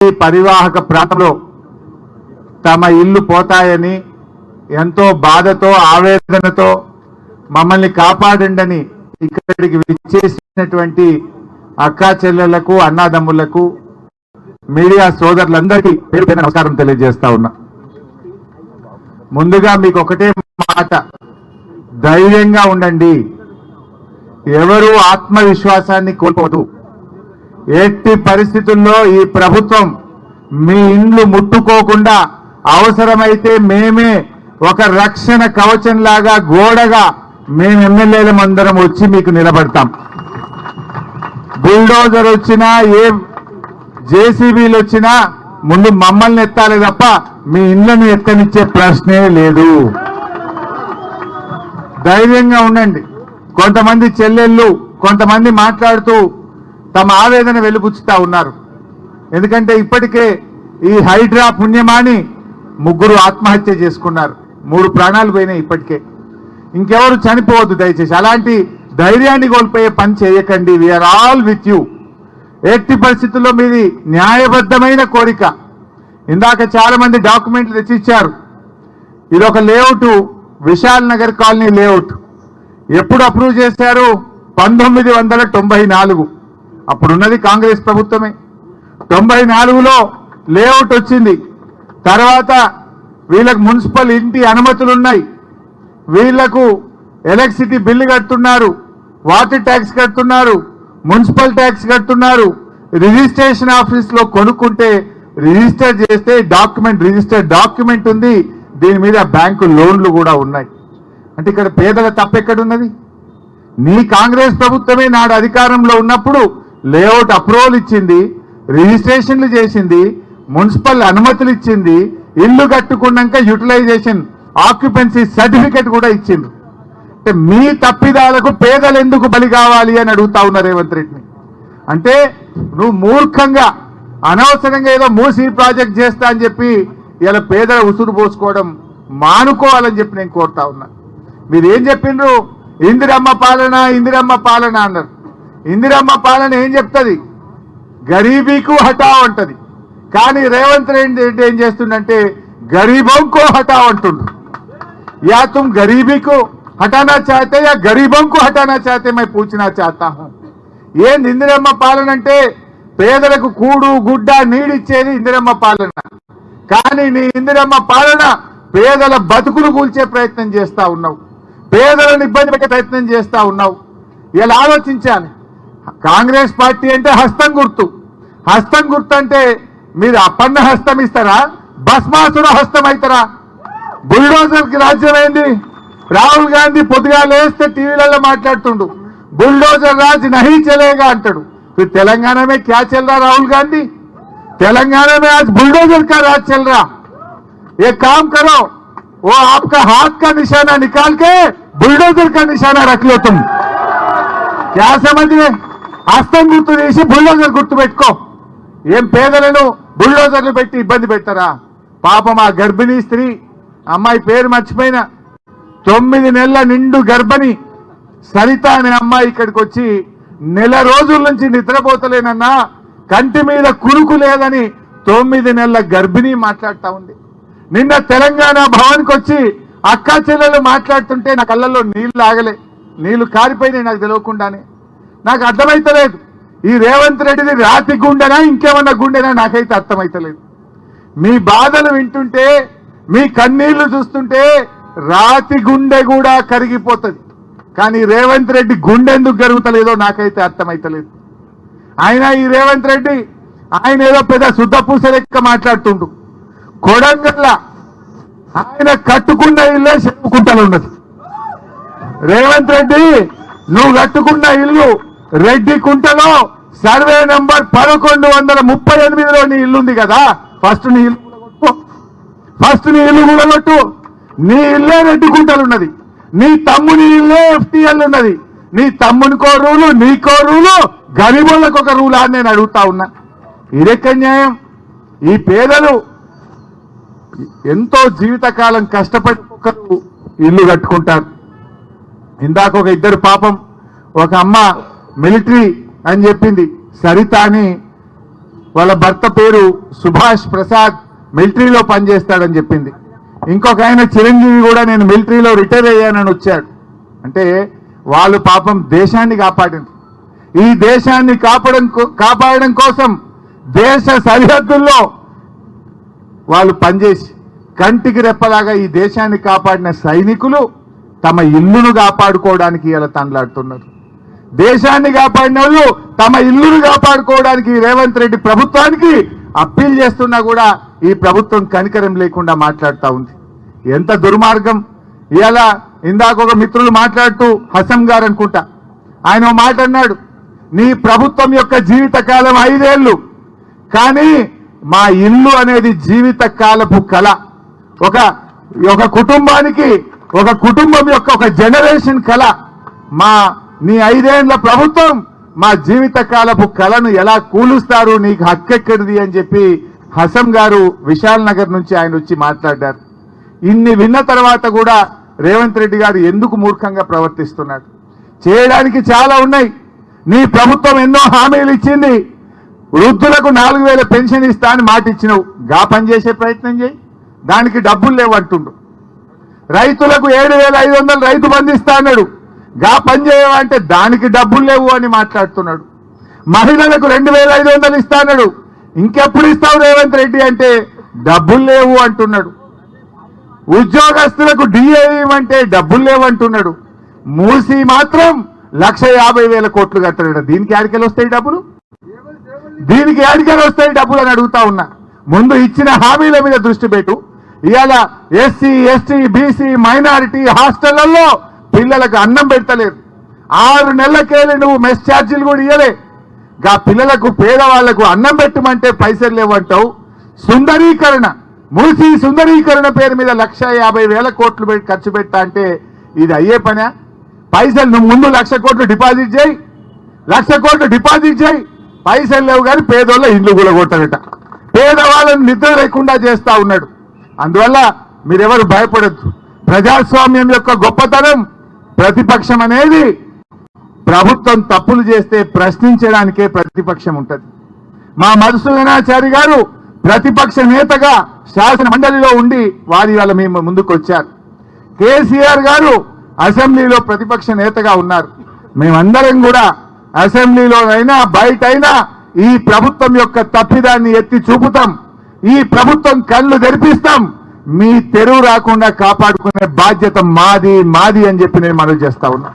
పరివాహక ప్రాంతంలో తమ ఇల్లు పోతాయని ఎంతో బాధతో ఆవేదనతో మమ్మల్ని కాపాడండి ఇక్కడికి విచ్చేసినటువంటి అక్కా చెల్లెళ్లకు అన్నాదమ్ములకు మీడియా సోదరులందరికీ పేరు పేరున నమస్కారం తెలియజేస్తా ఉన్నా. ముందుగా మీకు ఒకటే మాట, ధైర్యంగా ఉండండి. ఎవరు ఆత్మవిశ్వాసాన్ని కోల్పోదు. ఎట్టి పరిస్థితుల్లో ఈ ప్రభుత్వం మీ ఇండ్లు ముట్టుకోకుండా అవసరమైతే మేమే ఒక రక్షణ కవచంలాగా గోడగా మేము ఎమ్మెల్యేలమందరం వచ్చి మీకు నిలబడతాం. బుల్డోజర్ వచ్చినా ఏ జేసీబీలు వచ్చినా ముందు మమ్మల్ని ఎత్తాలి తప్ప మీ ఇండ్లను ఎత్తనిచ్చే ప్రశ్నే లేదు. ధైర్యంగా ఉండండి. కొంతమంది చెల్లెళ్ళు కొంతమంది మాట్లాడుతూ తమ ఆవేదన వెలుబుచ్చుతా ఉన్నారు. ఎందుకంటే ఇప్పటికే ఈ హైడ్రా పుణ్యమాని 3 ఆత్మహత్య చేసుకున్నారు. 3 ప్రాణాలు పోయినాయి ఇప్పటికే. ఇంకెవరు చనిపోవద్దు దయచేసి. అలాంటి ధైర్యాన్ని కోల్పోయే పని చేయకండి. We're all with you. ఎట్టి పరిస్థితుల్లో మీది న్యాయబద్ధమైన కోరిక. ఇందాక చాలా మంది డాక్యుమెంట్లు తెచ్చిచ్చారు. ఇది ఒక layout, Vishal Nagar colony layout. ఎప్పుడు అప్రూవ్ చేశారు? 1994. అప్పుడున్నది కాంగ్రెస్ ప్రభుత్వమే. 94లో లేఅవుట్ వచ్చింది. తర్వాత వీళ్ళకు మున్సిపల్ ఇంటి అనుమతులు ఉన్నాయి. వీళ్లకు ఎలక్ట్రిసిటీ బిల్లు కడుతున్నారు, వాటర్ ట్యాక్స్ కడుతున్నారు, మున్సిపల్ ట్యాక్స్ కడుతున్నారు. రిజిస్ట్రేషన్ ఆఫీస్లో కొనుక్కుంటే రిజిస్టర్ చేస్తే రిజిస్టర్డ్ డాక్యుమెంట్ ఉంది. దీని మీద బ్యాంకు లోన్లు కూడా ఉన్నాయి. అంటే ఇక్కడ పేదల తప్పెక్కడున్నది? నీ కాంగ్రెస్ ప్రభుత్వమే నాడు అధికారంలో ఉన్నప్పుడు లేఅవుట్ అప్రూవల్ ఇచ్చింది, రిజిస్ట్రేషన్లు చేసింది, మున్సిపల్ అనుమతులు ఇచ్చింది, ఇల్లు కట్టుకున్నాక యూటిలైజేషన్ ఆక్యుపెన్సీ సర్టిఫికెట్ కూడా ఇచ్చింది. అంటే మీ తప్పిదాలకు పేదలు ఎందుకు బలి కావాలి అని అడుగుతా ఉన్నారు రేవంత్ రెడ్డిని. అంటే నువ్వు మూర్ఖంగా అనవసరంగా ఏదో మూసీ ప్రాజెక్ట్ చేస్తా అని చెప్పి ఇలా పేదల ఉసురు పోసుకోవడం మానుకోవాలని చెప్పి నేను కోరుతా ఉన్నా. మీరు ఏం చెప్పిండ్రు? ఇందిరమ్మ పాలన ఇందిరమ్మ పాలన అన్నారు. ఇందిరమ్మ పాలన ఏం చెప్తుంది? గరీబీకు హటావ్ అంటది. కానీ రేవంత్ రెడ్డి ఏం చేస్తుండంటే గరీబోంకో హటావ్ అంటుండ్రు. या तुम गरीबी को हटाना चाहते या गरीबों को हटाना चाहते मैं पूछना चाहता हूं. ये इंदिरम्మ పాలన అంటే పేదలకు కూడు గుడ్డ నీడిచ్చేది ఇందిరమ్మ పాలన. కానీ నీ ఇందిరమ్మ పాలన పేదల బతుకులు కూల్చే ప్రయత్నం చేస్తా ఉన్నావు, పేదలను ఇబ్బంది పెట్టే ప్రయత్నం చేస్తా ఉన్నావు. ఇలా ఆలోచించాలి. కాంగ్రెస్ పార్టీ అంటే హస్తం గుర్తు. హస్తం గుర్తు అంటే మీరు అపన్న హస్తం ఇస్తారా, భస్మాసుర హస్తం అవుతారా? బుల్డోజర్ కి రాజ్యమైంది. రాహుల్ గాంధీ పొద్దుగా లేస్తే టీవీలలో మాట్లాడుతుండు, बुलडोजर राज नहीं चलेगा अंटाడు. फिर तेलंगाना में क्या चल रहा राहुल गांधी? तेलंगाना में आज बुलडोजर का राज चल रहा. एक काम करो, वो आपका हाथ का निशाना निकाल के बुलडोजर का निशाना रख लो. तुम क्या समझ गए? హస్తం గుర్తు తీసి బుల్డోజర్ గుర్తు పెట్టుకో. ఏం పేదలను బుల్డోజర్లు పెట్టి ఇబ్బంది పెడతారా? పాపం ఆ గర్భిణీ స్త్రీ, అమ్మాయి పేరు మర్చిపోయినా, 9 నెలల నిండు గర్భిణి సరిత అనే అమ్మాయి ఇక్కడికి వచ్చి నెల రోజుల నుంచి నిద్రపోతలేనన్నా, కంటి మీద కురుకు లేదని 9 నెలల గర్భిణి మాట్లాడుతూ ఉంది. నిన్న తెలంగాణ భవన్కి వచ్చి అక్కా చెల్లెలు మాట్లాడుతుంటే నా కళ్ళల్లో నీళ్లు ఆగలే, నీళ్లు కారిపోయినాయి నాకు తెలియకుండానే. నాకు అర్థమైతలేదు ఈ రేవంత్ రెడ్డిది రాతి గుండెనా ఇంకేమన్నా గుండెనా నాకైతే అర్థమైతలేదు. మీ బాధలు వింటుంటే, మీ కన్నీళ్లు చూస్తుంటే రాతి గుండె కూడా కరిగిపోతుంది. కానీ రేవంత్ రెడ్డి గుండె ఎందుకు కరుగుతలేదో నాకైతే అర్థమైతలేదు. ఆయన ఈ రేవంత్ రెడ్డి ఆయన ఏదో పెద్ద శుద్ధపూస లెక్క మాట్లాడుతుండు. కొడంగల్ల ఆయన కట్టుకున్న ఇల్లే చెప్పుకుంటూ ఉన్నది. రేవంత్ రెడ్డి నువ్వు కట్టుకున్న ఇల్లు రెడ్డి కుంటలో సర్వే నెంబర్ 1138లో నీ ఇల్లుంది కదా. ఫస్ట్ నీ ఇల్లు కూడగొట్టు. నీ ఇల్లే రెడ్డి కుంటలు ఉన్నది. నీ తమ్ముని ఇల్లే FTL ఉన్నది. నీ తమ్మునికో రూలు, నీకో రూలు, గరీబులకు ఒక రూల్ అని నేను అడుగుతా ఉన్నా. ఇదెక్క న్యాయం? ఈ పేదలు ఎంతో జీవితకాలం కష్టపడి ఒకరు ఇల్లు కట్టుకుంటారు. ఇందాక ఒక ఇద్దరు పాపం, ఒక అమ్మ మిలిటరీ అని చెప్పింది, సరిత అని వాళ్ళ భర్త పేరు సుభాష్ ప్రసాద్, మిలిటరీలో పనిచేస్తాడని చెప్పింది. ఇంకొక ఆయన చిరంజీవి కూడా నేను మిలిటరీలో రిటైర్ అయ్యానని వచ్చాడు. అంటే వాళ్ళు పాపం దేశాన్ని కాపాడింది. ఈ దేశాన్ని కాపాడడం కోసం దేశ సరిహద్దుల్లో వాళ్ళు పనిచేసి కంటికి రెప్పలాగా ఈ దేశాన్ని కాపాడిన సైనికులు తమ ఇల్లును కాపాడుకోవడానికి ఇలా తండ్లాడుతున్నారు. దేశాన్ని కాపాడిన వాళ్ళు తమ ఇల్లును కాపాడుకోవడానికి రేవంత్ రెడ్డి ప్రభుత్వానికి అప్పీల్ చేస్తున్నా కూడా ఈ ప్రభుత్వం కనికరం లేకుండా మాట్లాడుతూ ఉంది. ఎంత దుర్మార్గం! ఇలా ఇందాక ఒక మిత్రులు మాట్లాడుతూ హసం గారు అనుకుంటా, ఆయన ఓ మాట అన్నాడు, నీ ప్రభుత్వం యొక్క జీవితకాలం 5 ఏళ్ళు, కానీ మా ఇల్లు అనేది జీవితకాలపు కళ. ఒక కుటుంబానికి, ఒక కుటుంబం యొక్క ఒక జనరేషన్ కళ. నీ 5 ఏళ్ల ప్రభుత్వం మా జీవితకాలపు కళను ఎలా కూలుస్తారు, నీకు హక్కెక్కడిది అని చెప్పి హసం గారు విశాల్ నగర్ నుంచి ఆయన వచ్చి మాట్లాడారు. ఇన్ని విన్న తర్వాత కూడా రేవంత్ రెడ్డి గారు ఎందుకు మూర్ఖంగా ప్రవర్తిస్తున్నాడు? చేయడానికి చాలా ఉన్నాయి. నీ ప్రభుత్వం ఎన్నో హామీలు ఇచ్చింది. వృద్ధులకు 4000 పెన్షన్ ఇస్తా అని మాట ఇచ్చినవు, గా పనిచేసే ప్రయత్నం చేయి. దానికి డబ్బులు లేవంటుండు. రైతులకు 7500 రైతు బంధు ఇస్తా అన్నాడు, గా పని చేయవంటే దానికి డబ్బులు లేవు అని మాట్లాడుతున్నాడు. మహిళలకు 2500 ఇస్తా అన్నాడు, ఇంకెప్పుడు ఇస్తావు రేవంత్ రెడ్డి అంటే డబ్బులు లేవు అంటున్నాడు. ఉద్యోగస్తులకు డిఏ అంటే డబ్బులు లేవంటున్నాడు. మూసి మాత్రం 1,50,000 కోట్లు కట్టాడు. దీనికి ఆడికెళ్ళి వస్తాయి డబ్బులు? దీనికి ఆడికెళ్ళి వస్తాయి డబ్బులు అని అడుగుతా ఉన్నా. ముందు ఇచ్చిన హామీల మీద దృష్టి పెట్టు. ఇవాళ ఎస్సీ, ఎస్టీ, బీసీ, మైనారిటీ హాస్టళ్లలో పిల్లలకు అన్నం పెడతలేరు. 6 నెలలకేళ్ళి నువ్వు మెస్ ఛార్జీలు కూడా ఇవ్వలే. గా పిల్లలకు, పేదవాళ్లకు అన్నం పెట్టమంటే పైసలు లేవంటావు. సుందరీకరణ, మూసి సుందరీకరణ పేరు మీద 1,50,000 కోట్లు ఖర్చు పెట్టా అంటే ఇది అయ్యే పనా? పైసలు నువ్వు ముందు 1,00,000 కోట్లు డిపాజిట్ చేయి, 1,00,000 కోట్లు డిపాజిట్ చేయి. పైసలు లేవు కానీ పేదోళ్ళ ఇండ్లు కూలగొట్టారట. పేదవాళ్ళని నిద్ర లేకుండా చేస్తా ఉన్నాడు. అందువల్ల మీరెవరు భయపడద్దు. ప్రజాస్వామ్యం యొక్క గొప్పతనం, ప్రతిపక్షం అనేది ప్రభుత్వం తప్పులు చేస్తే ప్రశ్నించడానికే ప్రతిపక్షం ఉంటుంది. మా మధుసూదనాచారి గారు ప్రతిపక్ష నేతగా శాసన మండలిలో ఉండి వారి వాళ్ళ మేము ముందుకు వచ్చారు. కేసీఆర్ గారు అసెంబ్లీలో ప్రతిపక్ష నేతగా ఉన్నారు. మేమందరం కూడా అసెంబ్లీలోనైనా బయటైనా ఈ ప్రభుత్వం యొక్క తప్పిదాన్ని ఎత్తి చూపుతాం. ఈ ప్రభుత్వం కళ్ళు తెరిపిస్తాం. మీ తెరువు రాకుండా కాపాడుకునే బాధ్యత మాది అని చెప్పి నేను మనవి చేస్తా ఉన్నా.